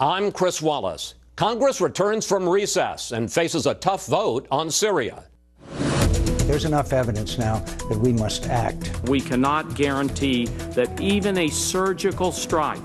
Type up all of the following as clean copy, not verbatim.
I'm Chris Wallace. Congress returns from recess and faces a tough vote on Syria. There's enough evidence now that we must act. We cannot guarantee that even a surgical strike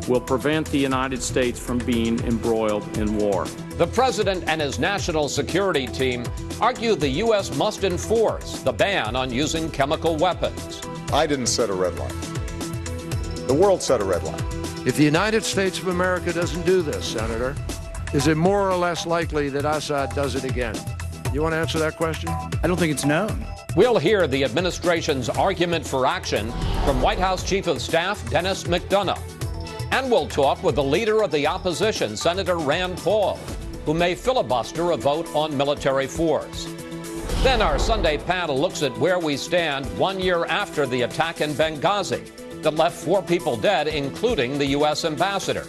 will prevent the United States from being embroiled in war. The president and his national security team argue the U.S. must enforce the ban on using chemical weapons. I didn't set a red line. The world set a red line. If the United States of America doesn't do this, Senator, is it more or less likely that Assad does it again? You want to answer that question? I don't think it's known. We'll hear the administration's argument for action from White House Chief of Staff Dennis McDonough. And we'll talk with the leader of the opposition, Senator Rand Paul, who may filibuster a vote on military force. Then our Sunday panel looks at where we stand 1 year after the attack in Benghazi that left 4 people dead, including the U.S. ambassador.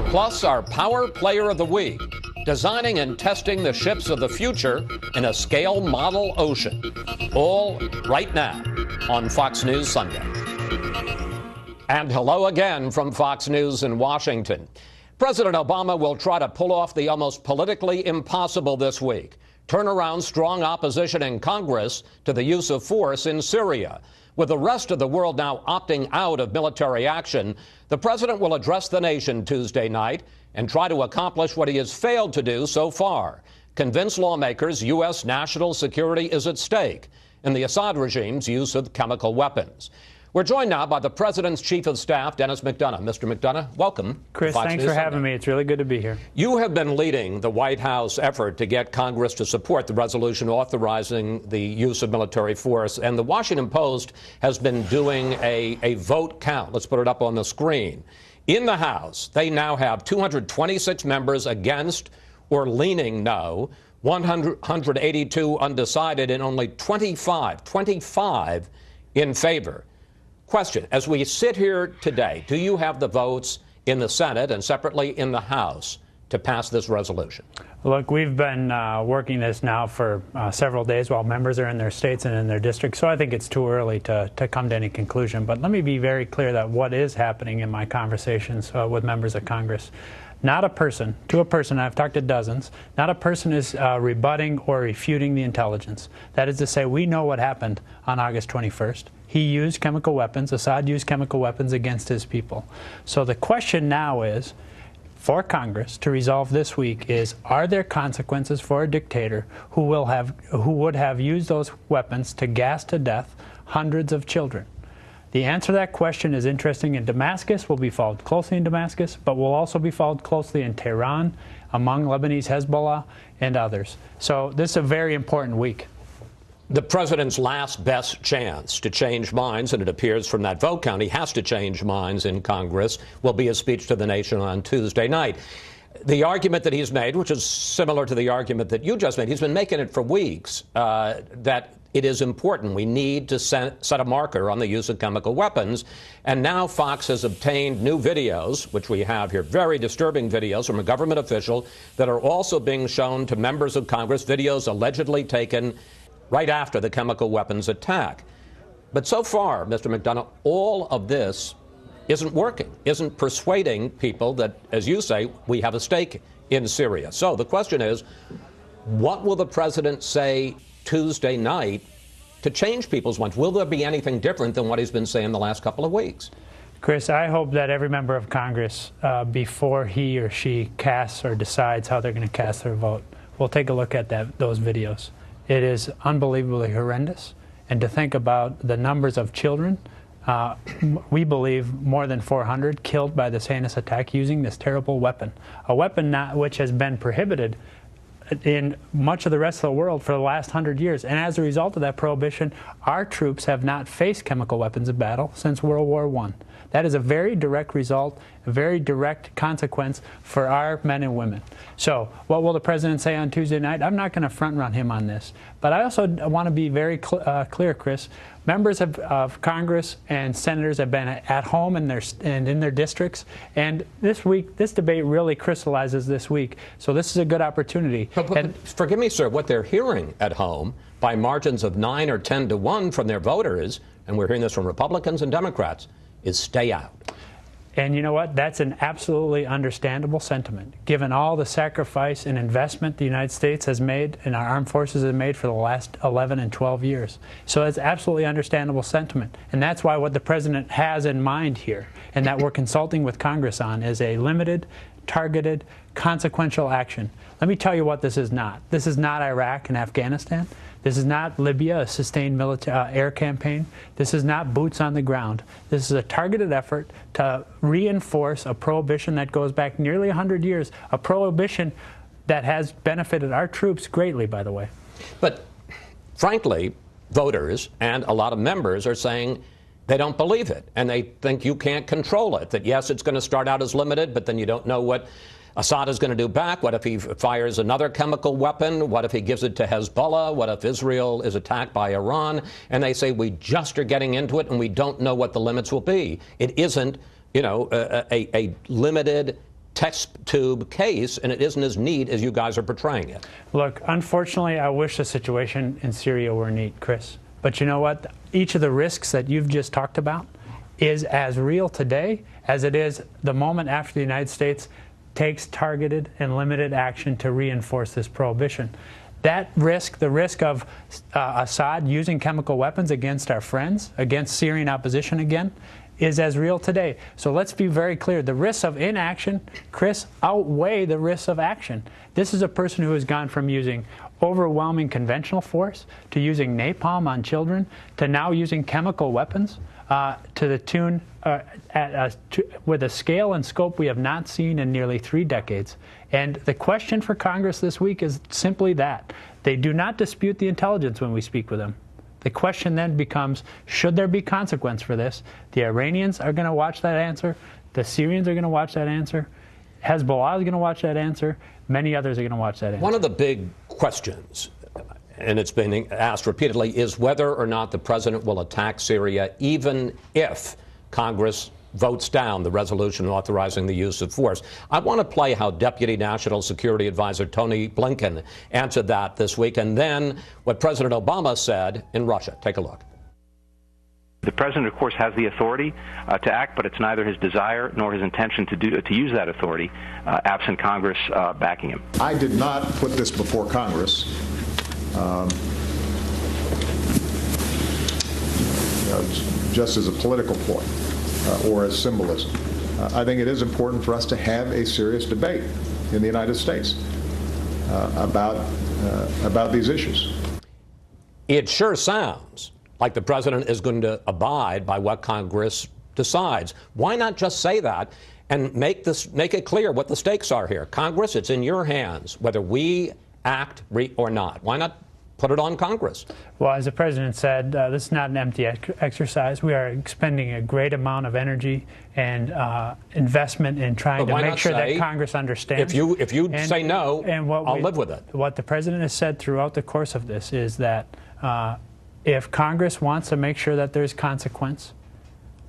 Plus, our Power Player of the Week, designing and testing the ships of the future in a scale model ocean. All right now on Fox News Sunday. And hello again from Fox News in Washington. President Obama will try to pull off the almost politically impossible this week: turn around strong opposition in Congress to the use of force in Syria. With the rest of the world now opting out of military action, the president will address the nation Tuesday night and try to accomplish what he has failed to do so far: convince lawmakers U.S. national security is at stake in the Assad regime's use of chemical weapons. We're joined now by the president's chief of staff, Dennis McDonough. Mr. McDonough, welcome. Chris, thanks for having me. It's really good to be here. You have been leading the White House effort to get Congress to support the resolution authorizing the use of military force, and the Washington Post has been doing a vote count. Let's put it up on the screen. In the House, they now have 226 members against or leaning no, 182 undecided, and only 25 in favor. Question: as we sit here today, do you have the votes in the Senate and separately in the House to pass this resolution? Look, we've been working this now for several days while members are in their states and in their districts, so I think it's too early to come to any conclusion. But let me be very clear that what is happening in my conversations with members of Congress, not a person, to a person, I've talked to dozens, not a person is rebutting or refuting the intelligence. That is to say, we know what happened on August 21st. He used chemical weapons. Assad used chemical weapons against his people. So the question now is, for Congress to resolve this week, is: are there consequences for a dictator who would have used those weapons to gas to death hundreds of children? The answer to that question is interesting in Damascus, will be followed closely in Damascus, but will also be followed closely in Tehran, among Lebanese Hezbollah and others. So this is a very important week. The president's last best chance to change minds, and it appears from that vote count he has to change minds in Congress, will be his speech to the nation on Tuesday night. The argument that he's made, which is similar to the argument that you just made, he's been making it for weeks, that it is important. We need to set a marker on the use of chemical weapons. And now Fox has obtained new videos, which we have here, very disturbing videos from a government official that are also being shown to members of Congress, videos allegedly taken right after the chemical weapons attack. But so far, Mr. McDonough, all of this isn't working, isn't persuading people that, as you say, we have a stake in Syria. So the question is, what will the president say Tuesday night to change people's minds? Will there be anything different than what he's been saying the last couple of weeks? Chris, I hope that every member of Congress, before he or she casts or decides how they're going to cast their vote, will take a look at those videos. It is unbelievably horrendous. And to think about the numbers of children, we believe more than 400 killed by this heinous attack using this terrible weapon, a weapon which has been prohibited in much of the rest of the world for the last 100 years. And as a result of that prohibition, our troops have not faced chemical weapons in battle since World War I. That is a very direct result, a very direct consequence for our men and women. So what will the president say on Tuesday night? I'm not going to front-run him on this. But I also want to be very clear, Chris. Members of Congress and senators have been at home and in their districts. And this week, this debate really crystallizes this week. So this is a good opportunity. But forgive me, sir, what they're hearing at home by margins of 9 or 10 to 1 from their voters, and we're hearing this from Republicans and Democrats, is stay out. And you know what? That's an absolutely understandable sentiment, given all the sacrifice and investment the United States has made and our armed forces have made for the last 11 and 12 years. So it's absolutely understandable sentiment. And that's why what the president has in mind here, and that we're consulting with Congress on, is a limited, targeted, consequential action. Let me tell you what this is not. This is not Iraq and Afghanistan. This is not Libya, a sustained military air campaign. This is not boots on the ground. This is a targeted effort to reinforce a prohibition that goes back nearly 100 years, a prohibition that has benefited our troops greatly, by the way. But frankly, voters and a lot of members are saying they don't believe it, and they think you can't control it, that yes, it's going to start out as limited, but then you don't know what Assad is going to do back. What if he fires another chemical weapon? What if he gives it to Hezbollah? What if Israel is attacked by Iran? And they say we just are getting into it and we don't know what the limits will be. It isn't, you know, a limited test tube case, and it isn't as neat as you guys are portraying it. Look, unfortunately, I wish the situation in Syria were neat, Chris. But you know what? Each of the risks that you've just talked about is as real today as it is the moment after the United States takes targeted and limited action to reinforce this prohibition. That risk, the risk of Assad using chemical weapons against our friends, against Syrian opposition again, is as real today. So let's be very clear. The risks of inaction, Chris, outweigh the risks of action. This is a person who has gone from using overwhelming conventional force to using napalm on children to now using chemical weapons to the tune with a scale and scope we have not seen in nearly 3 decades. And the question for Congress this week is simply that. They do not dispute the intelligence when we speak with them. The question then becomes, should there be consequence for this? The Iranians are going to watch that answer. The Syrians are going to watch that answer. Hezbollah is going to watch that answer. Many others are going to watch that answer. One of the big questions, and it's been asked repeatedly, is whether or not the president will attack Syria even if Congress votes down the resolution authorizing the use of force. I want to play how Deputy National Security Advisor Tony Blinken answered that this week, and then what President Obama said in Russia. Take a look. The president, of course, has the authority to act, but it's neither his desire nor his intention to use that authority absent Congress backing him. I did not put this before Congress just as a political ploy or as symbolism. I think it is important for us to have a serious debate in the United States about these issues. It sure sounds like the president is going to abide by what Congress decides. Why not just say that and make it clear what the stakes are here? Congress, it's in your hands, whether we act or not. Why not put it on Congress? Well, as the president said, this is not an empty exercise. We are expending a great amount of energy and investment in trying to make sure that Congress understands. If you say no, I'll live with it. What the president has said throughout the course of this is that if Congress wants to make sure that there's consequence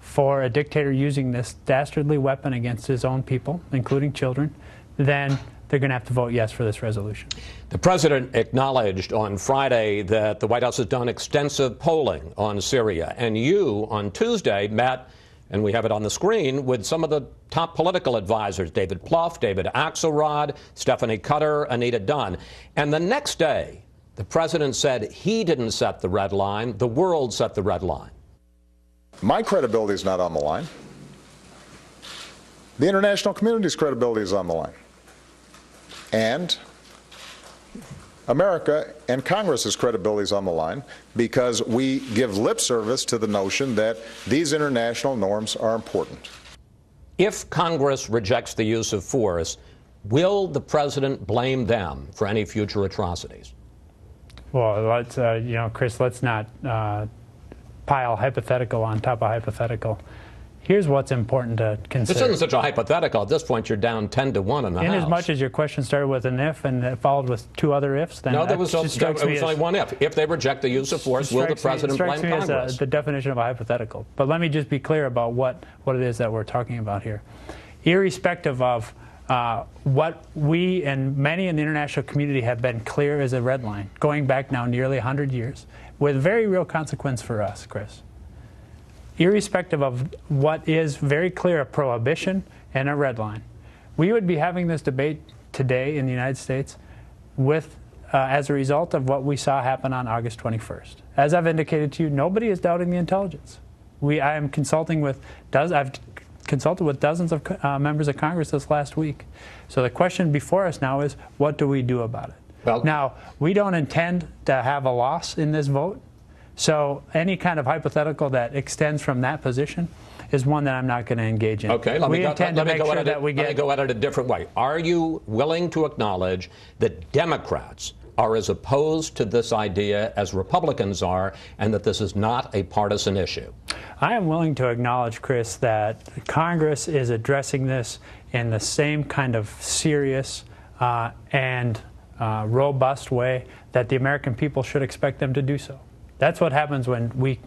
for a dictator using this dastardly weapon against his own people, including children, then they're going to have to vote yes for this resolution. The president acknowledged on Friday that the White House has done extensive polling on Syria, and you on Tuesday met, and we have it on the screen, with some of the top political advisors, David Plouffe, David Axelrod, Stephanie Cutter, Anita Dunn. And the next day, the president said he didn't set the red line, the world set the red line. My credibility is not on the line. The international community's credibility is on the line. And America and Congress's credibility is on the line because we give lip service to the notion that these international norms are important. If Congress rejects the use of force, will the president blame them for any future atrocities? Well, let's, Chris, let's not pile hypothetical on top of hypothetical. Here's what's important to consider. This isn't such a hypothetical. At this point, you're down 10-1 in the House. In as much as your question started with an if and it followed with 2 other ifs, then no, there was only one if. If they reject the use of force, will the president blame Congress? As the definition of a hypothetical. But let me just be clear about what it is that we're talking about here. Irrespective of what we and many in the international community have been clear as a red line, going back now nearly 100 years, with very real consequence for us, Chris. irrespective of what is very clear a prohibition and a red line. We would be having this debate today in the United States with as a result of what we saw happen on August 21st. As I've indicated to you, nobody is doubting the intelligence. I've consulted with dozens of members of Congress this last week. So the question before us now is, what do we do about it? Well, now, we don't intend to have a loss in this vote. So any kind of hypothetical that extends from that position is one that I'm not going to engage in. Okay, let me go at it a different way. Are you willing to acknowledge that Democrats are as opposed to this idea as Republicans are, and that this is not a partisan issue? I am willing to acknowledge, Chris, that Congress is addressing this in the same kind of serious and robust way that the American people should expect them to do so. That's what happens when we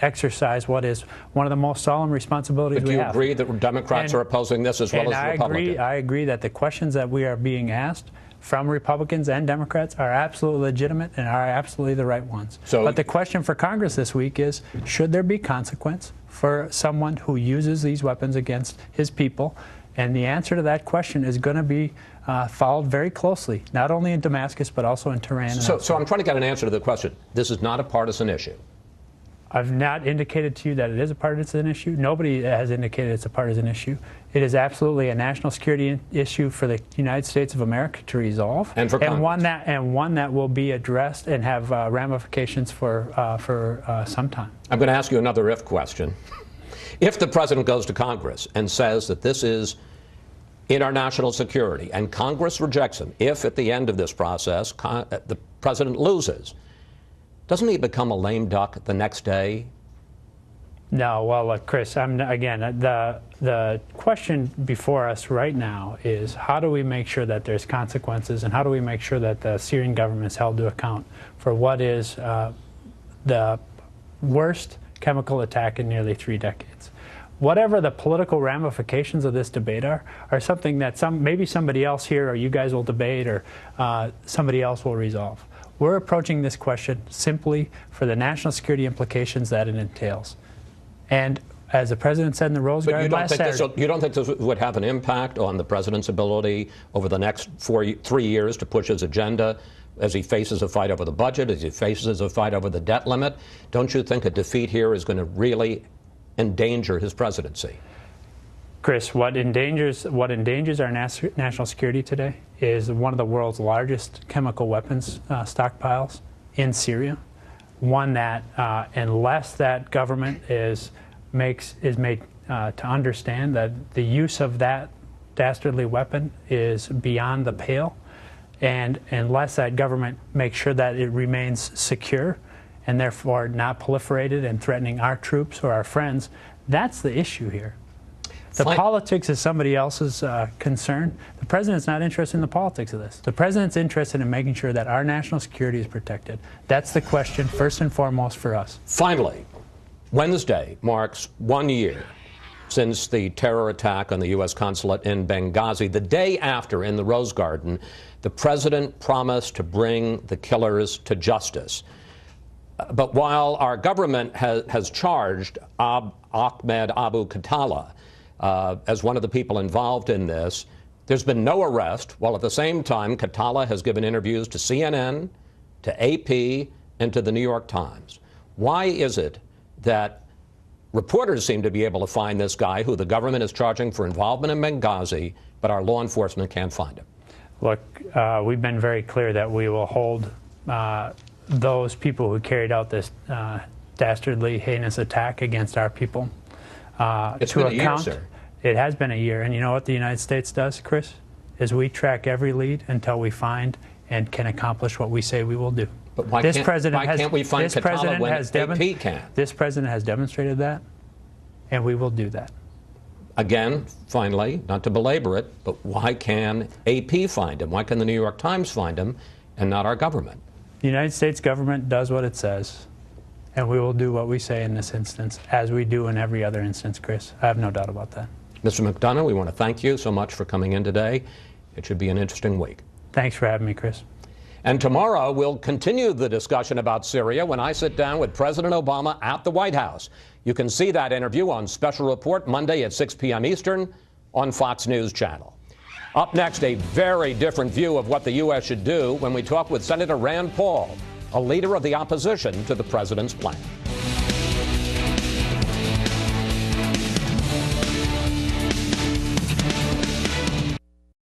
exercise what is one of the most solemn responsibilities we have. But do you agree that Democrats are opposing this as well as Republicans? I agree that the questions that we are being asked from Republicans and Democrats are absolutely legitimate and are absolutely the right ones. But the question for Congress this week is, should there be consequence for someone who uses these weapons against his people? And the answer to that question is going to be followed very closely, not only in Damascus, but also in Tehran. So I'm trying to get an answer to the question. This is not a partisan issue. I've not indicated to you that it is a partisan issue. Nobody has indicated it's a partisan issue. It is absolutely a national security issue for the United States of America to resolve, and for Congress. one that will be addressed and have ramifications for some time. I'm going to ask you another if question. If the president goes to Congress and says that this is in our national security, and Congress rejects him, if at the end of this process the president loses, doesn't he become a lame duck the next day? No, well, look, Chris, again, the question before us right now is, how do we make sure that there's consequences, and how do we make sure that the Syrian government is held to account for what is the worst chemical attack in nearly 3 decades? Whatever the political ramifications of this debate are something that maybe somebody else here or you guys will debate, or somebody else will resolve. We're approaching this question simply for the national security implications that it entails. And as the president said in the Rose Garden last Saturday, you don't think this would have an impact on the president's ability over the next 3 years to push his agenda as he faces a fight over the budget, as he faces a fight over the debt limit? Don't you think a defeat here is going to really endanger his presidency? Chris, what endangers our national security today is one of the world's largest chemical weapons stockpiles in Syria. One that, unless that government is made to understand that the use of that dastardly weapon is beyond the pale, and unless that government makes sure that it remains secure and therefore not proliferated and threatening our troops or our friends, that's the issue here. The politics is somebody else's concern. The president's not interested in the politics of this. The president's interested in making sure that our national security is protected. That's the question, first and foremost, for us. Finally, Wednesday marks 1 year since the terror attack on the U.S. consulate in Benghazi. The day after, in the Rose Garden, the president promised to bring the killers to justice. But while our government has charged Ahmed Abu Khattala as one of the people involved in this, there's been no arrest, while at the same time Khattala has given interviews to CNN, to AP, and to the New York Times. Why is it that reporters seem to be able to find this guy who the government is charging for involvement in Benghazi, but our law enforcement can't find him? Look, we've been very clear that we will hold those people who carried out this dastardly, heinous attack against our people it's been a year, sir. It has been a year. And you know what the United States does, Chris? Is we track every lead until we find and can accomplish what we say we will do. But why can't we find Khattala when AP can? This president has demonstrated that, and we will do that. Again, finally, not to belabor it, but why can AP find him? Why can the New York Times find him and not our government? The United States government does what it says, and we will do what we say in this instance, as we do in every other instance, Chris. I have no doubt about that. Mr. McDonough, we want to thank you so much for coming in today. It should be an interesting week. Thanks for having me, Chris. And tomorrow, we'll continue the discussion about Syria when I sit down with President Obama at the White House. You can see that interview on Special Report Monday at 6 p.m. Eastern on Fox News Channel. Up next, a very different view of what the U.S. should do when we talk with Senator Rand Paul, a leader of the opposition to the president's plan.